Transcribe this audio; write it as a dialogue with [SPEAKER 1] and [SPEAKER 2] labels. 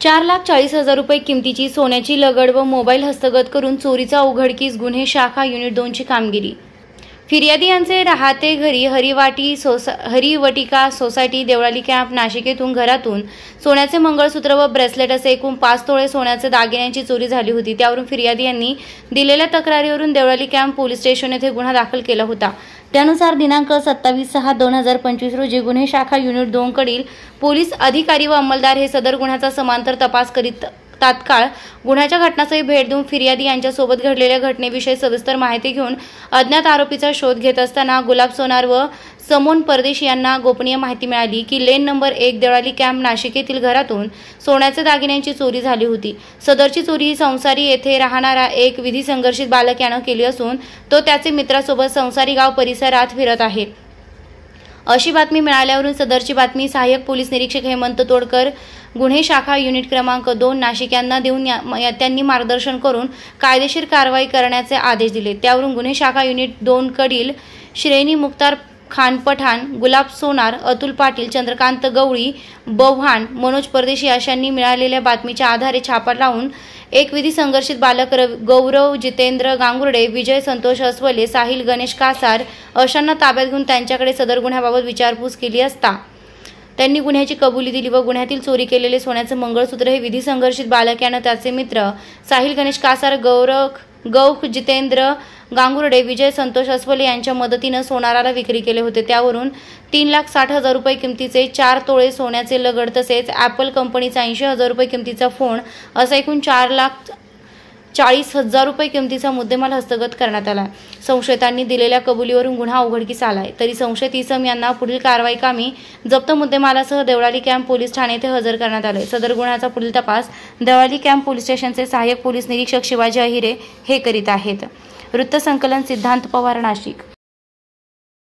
[SPEAKER 1] 4,40,000 रुपये किमतीची सोन्याची लगड व मोबाईल हस्तगत करून चोरीचा उघडकीस गुन्हे शाखा युनिट 2 ची कामगिरी। फिर्यादी यांचे राहते घरी हरिवटिका सोसायटी देवळाली कॅम्प नाशिक येथून घरातून सोन्याचे मंगळसूत्र व ब्रेसलेट असे एकूण 5 तोळे सोन्याचे दागिन्यांची चोरी झाली होती। त्यावरून फिर्यादी यांनी दिलेल्या तक्रारीवरून देवळाली कॅम्प पोलीस स्टेशन येथे गुन्हा दाखल केला होता। त्यानुसार दिनांक 27/6/2025 रोजी गुन्हे शाखा युनिट 2 कडील पोलीस अधिकारी व अंमलदार हे सदर गुन्ह्याचा समांतर तपास करीत तात्काळ गुन्ह्याच्या घटनास्थळी भेट देऊन फिर्यादी यांच्यासोबत घडलेल्या घटनेविषयी सविस्तर माहिती घेऊन अज्ञात आरोपीचा शोध घेत असताना गुलाब सोनार व समोन परदेशी यांना गोपनीय माहिती मिळाली की lane number 1 Deolali camp Nashik येथील घरातून सोन्याच्या दागिन्यांची चोरी झाली होती। सदरची चोरी ही संसारी येथे राहणारा एक विधी संघर्षित बालक यानं केली असून तो त्याचे मित्रासोबत संसारी गाव परिसरात फिरत आहे अशी बातमी मिळाल्यावरून सदरची बातमी सहाय्यक पोलीस निरीक्षक हेमंत तोडकर गुन्हे शाखा युनिट क्रमांक 2 नाशिक यांना देऊन त्यांनी मार्गदर्शन करून कायदेशीर कारवाई करण्याचे आदेश दिले। त्यावरून गुन्हे शाखा युनिट 2 कडील श्रेणी मुख्तार खान पठाण, गुलाब सोनार, अतुल पाटील, चंद्रकांत गवळी, बव्हाण, मनोज परदेशी अशांनी मिळालेल्या बातमीच्या आधारे छापा लावून एक विधी संघर्षित बालक गौरव जितेंद्र गांगुर्डे, विजय संतोष अस्वले, साहिल गणेश कासार अशांना ताब्यात घेऊन त्यांच्याकडे सदर गुन्ह्याबाबत विचारपूस केली असता त्यांनी गुन्ह्याची कबुली दिली व गुन्ह्यातील चोरी केलेले सोन्याचे मंगळसूत्र हे विधी संघर्षित बालक यानं त्याचे मित्र साहिल गणेश कासार, गौख जितेंद्र गांगुर्डे, विजय संतोष अस्वले यांच्या मदतीने सोनाराला विक्री केले होते। त्यावरून 3,60,000 रुपये किमतीचे 4 तोळे सोन्याचे लगड तसेच ॲपल कंपनीचा 80,000 रुपये किमतीचा फोन असा एकूण 4,40,000 रुपये किमतीचा मुद्देमाल हस्तगत करण्यात आला। संशयितांनी दिलेल्या कबुलीवरून गुन्हा उघडकीस आलाय, तरी संशयित इसम यांना पुढील कारवाई कामी जप्त मुद्देमालासह देवळाली कॅम्प पोलीस ठाणे येथे हजर करण्यात आले। सदर गुन्ह्याचा पुढील तपास देवळाली कॅम्प पोलीस स्टेशनचे सहाय्यक पोलीस निरीक्षक शिवाजी अहिरे हे करीत आहेत। वृत्तसंकलन सिद्धांत पवार, नाशिक।